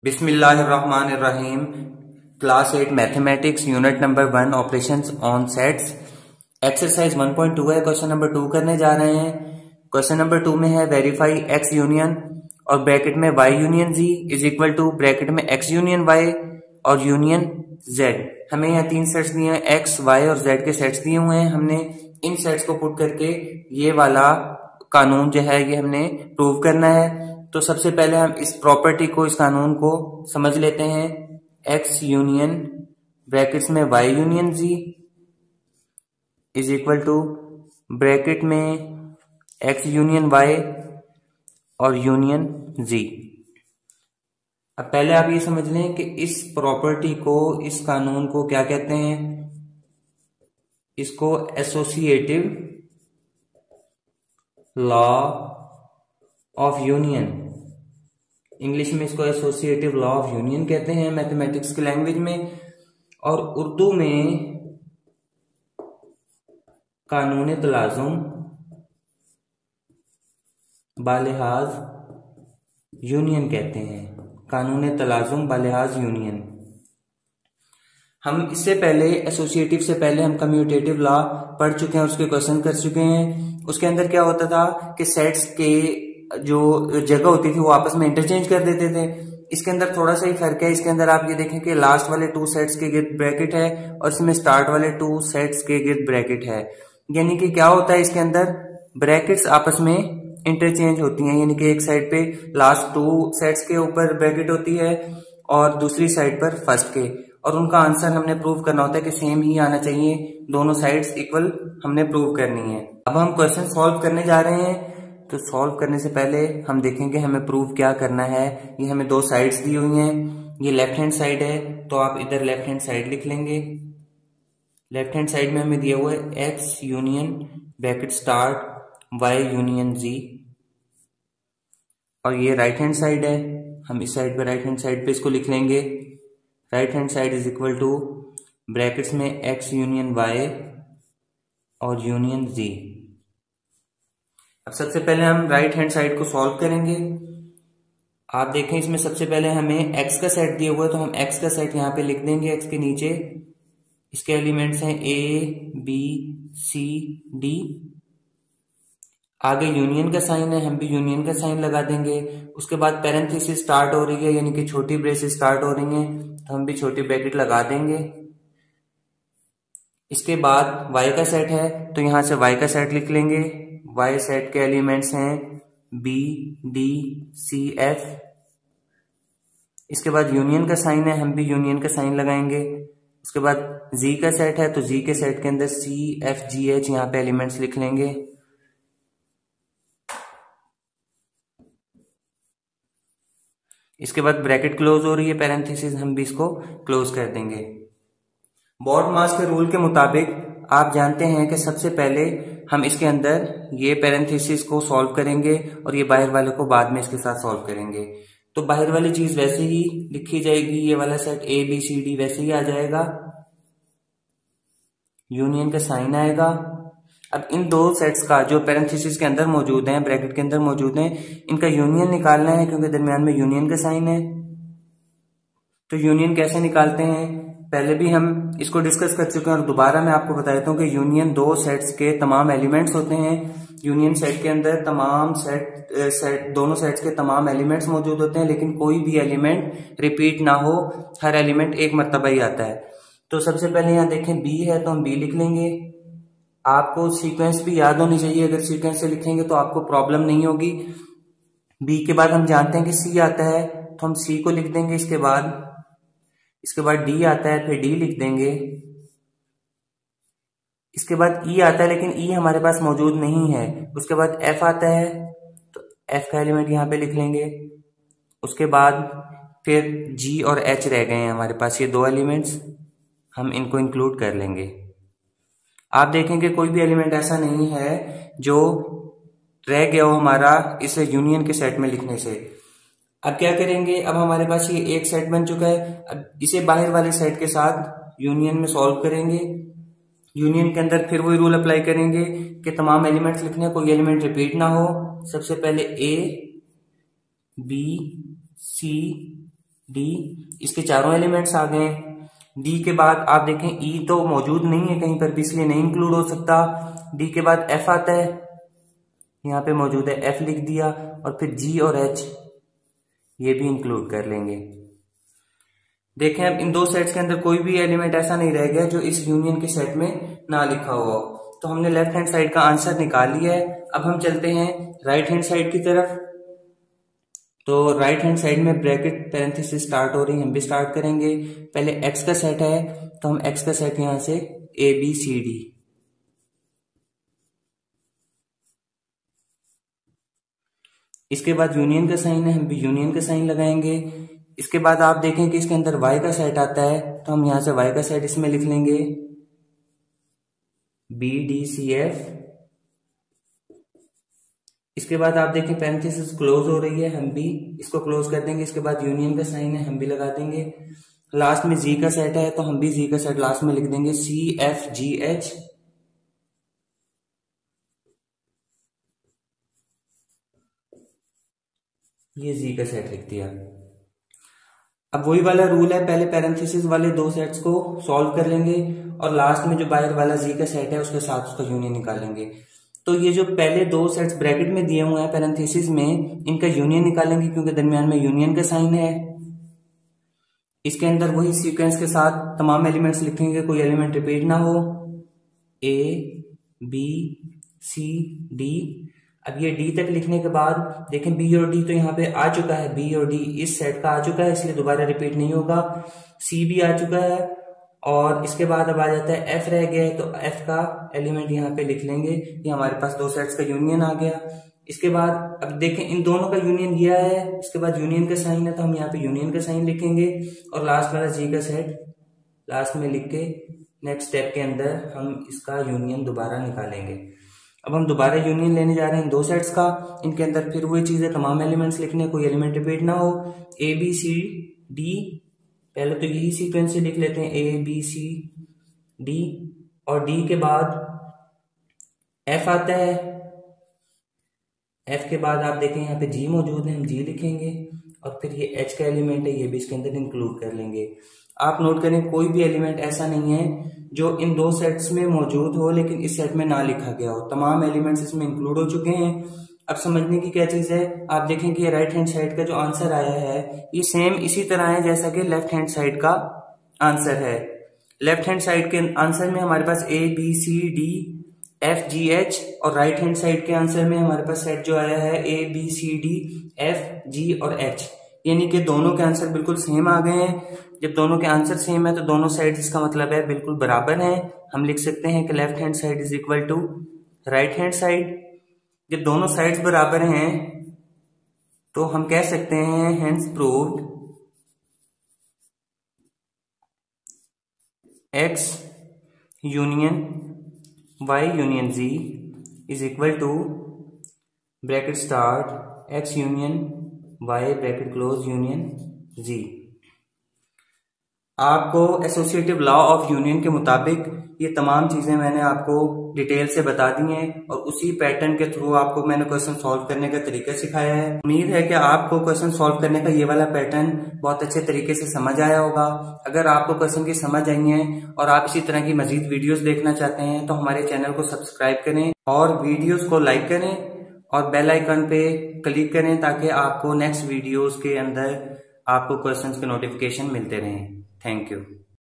बिस्मिल्लाहिर्रहमानिर्रहीम। Class 8 mathematics unit number 1 operations on sets exercise 1.2 है। Question number 2 करने जा रहे हैं। क्वेश्चन नंबर 2 में है वेरीफाई एक्स यूनियन और ब्रैकेट में y union ji is equal to bracket में एक्स यूनियन वाई और यूनियन जेड। हमें यहाँ 3 सेट्स दिए हैं, एक्स वाई और जेड के सेट्स दिए हुए हैं। हमने इन सेट्स को पुट करके ये वाला कानून जो है ये हमने प्रूव करना है। तो सबसे पहले हम इस प्रॉपर्टी को, इस कानून को समझ लेते हैं। एक्स यूनियन ब्रैकेट्स में y union ji is equal to bracket में एक्स यूनियन वाई और यूनियन जी। अब पहले आप ये समझ लें कि इस प्रॉपर्टी को, इस कानून को क्या कहते हैं। इसको associative law of union, English में इसको एसोसिएटिव लॉ ऑफ यूनियन कहते हैं मैथमेटिक्स की लैंग्वेज में, और उर्दू में कानून तलाजुम बालिहाज यूनियन कहते हैं। कानून तलाजुम बालिहाज यूनियन। हम इससे पहले एसोसिएटिव से पहले हम कम्यूटेटिव लॉ पढ़ चुके हैं, उसके क्वेश्चन कर चुके हैं। उसके अंदर क्या होता था कि सेट्स के जो जगह होती थी वो आपस में इंटरचेंज कर देते थे। इसके अंदर थोड़ा सा ही फर्क है। इसके अंदर आप ये देखें कि लास्ट वाले 2 सेट्स के गिर्द ब्रैकेट है और इसमें स्टार्ट वाले 2 सेट्स के गिर्द ब्रैकेट है। यानी कि क्या होता है, इसके अंदर ब्रैकेट्स आपस में इंटरचेंज होती हैं। यानी कि एक साइड पे लास्ट 2 सेट्स के ऊपर ब्रैकेट होती है और दूसरी साइड पर फर्स्ट के, और उनका आंसर हमने प्रूव करना होता है कि सेम ही आना चाहिए, दोनों साइड्स इक्वल हमने प्रूव करनी है। अब हम क्वेश्चन सॉल्व करने जा रहे हैं। तो सॉल्व करने से पहले हम देखेंगे हमें प्रूव क्या करना है। ये हमें 2 साइड्स दी हुई हैं। ये लेफ्ट हैंड साइड है तो आप इधर लेफ्ट हैंड साइड लिख लेंगे। लेफ्ट हैंड साइड में हमें दिया हुआ है x union bracket start y union G, और ये राइट हैंड साइड है। हम इस साइड पे, राइट हैंड साइड पे इसको लिख लेंगे। Right hand side is equal to brackets में एक्स यूनियन वाई और यूनियन जी। अब सबसे पहले हम राइट हैंड साइड को सॉल्व करेंगे। आप देखें इसमें सबसे पहले हमें एक्स का सेट दिया हुआ है तो हम एक्स का सेट यहाँ पे लिख देंगे। एक्स के नीचे इसके एलिमेंट्स हैं ए बी सी डी। आगे यूनियन का साइन है, हम भी यूनियन का साइन लगा देंगे। उसके बाद पैरेंथेसिस स्टार्ट हो रही है, यानी कि छोटी ब्रेसेस स्टार्ट हो रही हैं, तो हम भी छोटी ब्रैकेट लगा देंगे। इसके बाद y का सेट है तो यहां से y का सेट लिख लेंगे। y सेट के एलिमेंट्स हैं b d c f। इसके बाद यूनियन का साइन है, हम भी यूनियन का साइन लगाएंगे। उसके बाद z का सेट है तो z के सेट के अंदर c f g h यहाँ पे एलिमेंट्स लिख लेंगे। इसके बाद ब्रैकेट क्लोज हो रही है, पैरेंथेसिस हम भी इसको क्लोज कर देंगे। बॉड मास के रूल के मुताबिक आप जानते हैं कि सबसे पहले हम इसके अंदर ये पैरेंथेसिस को सॉल्व करेंगे और ये बाहर वाले को बाद में इसके साथ सॉल्व करेंगे। तो बाहर वाली चीज वैसे ही लिखी जाएगी, ये वाला set A B C D वैसे ही आ जाएगा, यूनियन का साइन आएगा। अब इन 2 सेट्स का जो पैरेंथेसिस के अंदर मौजूद है, ब्रैकेट के अंदर मौजूद है, इनका यूनियन निकालना है क्योंकि दरमियान में यूनियन का साइन है। तो यूनियन कैसे निकालते हैं, पहले भी हम इसको डिस्कस कर चुके हैं और दोबारा मैं आपको बता देता हूँ कि यूनियन 2 सेट्स के तमाम एलिमेंट्स होते हैं। यूनियन सेट के अंदर तमाम दोनों सेट्स के तमाम एलिमेंट्स मौजूद होते हैं, लेकिन कोई भी एलिमेंट रिपीट ना हो, हर एलिमेंट एक मर्तबा ही आता है। तो सबसे पहले यहाँ देखें बी है तो हम बी लिख लेंगे। आपको सीक्वेंस भी याद होनी चाहिए, अगर सीक्वेंस से लिखेंगे तो आपको प्रॉब्लम नहीं होगी। बी के बाद हम जानते हैं कि सी आता है तो हम सी को लिख देंगे। इसके बाद डी आता है, फिर डी लिख देंगे। इसके बाद ई आता है, लेकिन ई हमारे पास मौजूद नहीं है। उसके बाद एफ आता है तो एफ का एलिमेंट यहाँ पे लिख लेंगे। उसके बाद फिर जी और एच रह गए हैं हमारे पास, ये 2 एलिमेंट्स, हम इनको इंक्लूड कर लेंगे। आप देखेंगे कोई भी एलिमेंट ऐसा नहीं है जो रह गया हो हमारा इस यूनियन के सेट में लिखने से। अब क्या करेंगे, अब हमारे पास ये एक सेट बन चुका है, अब इसे बाहर वाले सेट के साथ यूनियन में सॉल्व करेंगे। यूनियन के अंदर फिर वही रूल अप्लाई करेंगे कि तमाम एलिमेंट्स लिखने, कोई एलिमेंट रिपीट ना हो। सबसे पहले ए बी सी डी, इसके चारों एलिमेंट्स आ गए। डी के बाद आप देखें ई तो मौजूद नहीं है कहीं पर भी, इसलिए नहीं इंक्लूड हो सकता। डी के बाद एफ आता है, यहाँ पे मौजूद है, एफ लिख दिया, और फिर जी और एच ये भी इंक्लूड कर लेंगे। देखें अब इन दो सेट्स के अंदर कोई भी एलिमेंट ऐसा नहीं रह गया जो इस यूनियन के सेट में ना लिखा हुआ। तो हमने लेफ्ट हैंड साइड का आंसर निकाल लिया है। अब हम चलते हैं राइट हैंड साइड की तरफ। तो राइट हैंड साइड में ब्रैकेट पैरेंथेसिस स्टार्ट हो रही है, हम भी स्टार्ट करेंगे। पहले एक्स का सेट है तो हम एक्स का सेट यहां से ए बी सी डी, इसके बाद यूनियन का साइन है, हम भी यूनियन का साइन लगाएंगे। इसके बाद आप देखें कि इसके अंदर वाई का सेट आता है तो हम यहां से वाई का सेट इसमें लिख लेंगे, बी डी सी एफ। इसके बाद आप देखें पैरेंथेसिस क्लोज हो रही है, हम भी इसको क्लोज कर देंगे। इसके बाद यूनियन का साइन है, हम भी लगा देंगे। लास्ट में जी का सेट है तो हम भी जी का सेट लास्ट में लिख देंगे, सी एफ जी एच। ये जी का सेट लिख दिया। अब वही वाला रूल है, पहले पैरेंथेसिस वाले दो सेट्स को सॉल्व कर लेंगे और लास्ट में जो बाहर वाला जी का सेट है उसके साथ उसका यूनियन निकालेंगे। तो ये जो पहले दो सेट्स ब्रैकेट में दिए हुए हैं पैरेंथेसिस में, इनका यूनियन निकालेंगे क्योंकि दरमियान में यूनियन का साइन है। इसके अंदर वही सीक्वेंस के साथ तमाम एलिमेंट्स लिखेंगे, कोई एलिमेंट रिपीट ना हो। A B C D. अब ये डी तक लिखने के बाद देखें बी और डी तो यहाँ पे आ चुका है, बी और डी इस सेट का आ चुका है, इसलिए दोबारा रिपीट नहीं होगा। सी भी आ चुका है और इसके बाद अब आ जाता है एफ रह गया है, तो एफ का एलिमेंट यहाँ पे लिख लेंगे। ये हमारे पास दो सेट्स का यूनियन आ गया। इसके बाद अब देखें इन दोनों का यूनियन किया है, इसके बाद यूनियन का साइन है तो हम यहाँ पे यूनियन का साइन लिखेंगे और लास्ट वाला जी का सेट लास्ट में लिख के नेक्स्ट स्टेप के अंदर हम इसका यूनियन दोबारा निकालेंगे। अब हम दोबारा यूनियन लेने जा रहे हैं दो सेट्स का, इनके अंदर फिर वही चीज है, तमाम एलिमेंट्स लिखने, कोई एलिमेंट रिपीट ना हो। ए बी सी डी, पहले तो यही सीक्वेंस से लिख लेते हैं, ए बी सी डी, और डी के बाद एफ आता है। एफ के बाद आप देखें यहाँ पे जी मौजूद है, हम जी लिखेंगे और फिर ये एच का एलिमेंट है, ये भी इसके अंदर इंक्लूड कर लेंगे। आप नोट करें कोई भी एलिमेंट ऐसा नहीं है जो इन दो सेट्स में मौजूद हो लेकिन इस सेट में ना लिखा गया हो, तमाम एलिमेंट्स इसमें इंक्लूड हो चुके हैं। अब समझने की क्या चीज है, आप देखें कि राइट हैंड साइड का जो आंसर आया है ये सेम इसी तरह है जैसा कि लेफ्ट हैंड साइड का आंसर है। लेफ्ट हैंड साइड के आंसर में हमारे पास A B C D F G H, और राइट हैंड साइड के आंसर में हमारे पास सेट जो आया है A B C D F G और एच, यानी कि दोनों के आंसर बिल्कुल सेम आ गए हैं। जब दोनों के आंसर सेम है तो दोनों साइड इसका मतलब है बिल्कुल बराबर हैं। हम लिख सकते हैं कि left hand side is equal to right hand side. जब दोनों साइड्स बराबर हैं तो हम कह सकते हैं hence proved x union y union ji is equal to bracket start x union y bracket close union G. आपको एसोसिएटिव लॉ ऑफ यूनियन के मुताबिक ये तमाम चीजें मैंने आपको डिटेल से बता दी हैं और उसी पैटर्न के थ्रू आपको मैंने क्वेश्चन सॉल्व करने का तरीका सिखाया है। उम्मीद है कि आपको क्वेश्चन सॉल्व करने का ये वाला पैटर्न बहुत अच्छे तरीके से समझ आया होगा। अगर आपको क्वेश्चन की समझ आई है और आप इसी तरह की मजीद वीडियोस देखना चाहते हैं तो हमारे चैनल को सब्सक्राइब करें और वीडियोस को लाइक करें और बेल आइकन पे क्लिक करें ताकि आपको नेक्स्ट वीडियोस के अंदर आपको क्वेश्चंस के नोटिफिकेशन मिलते रहें। Thank you.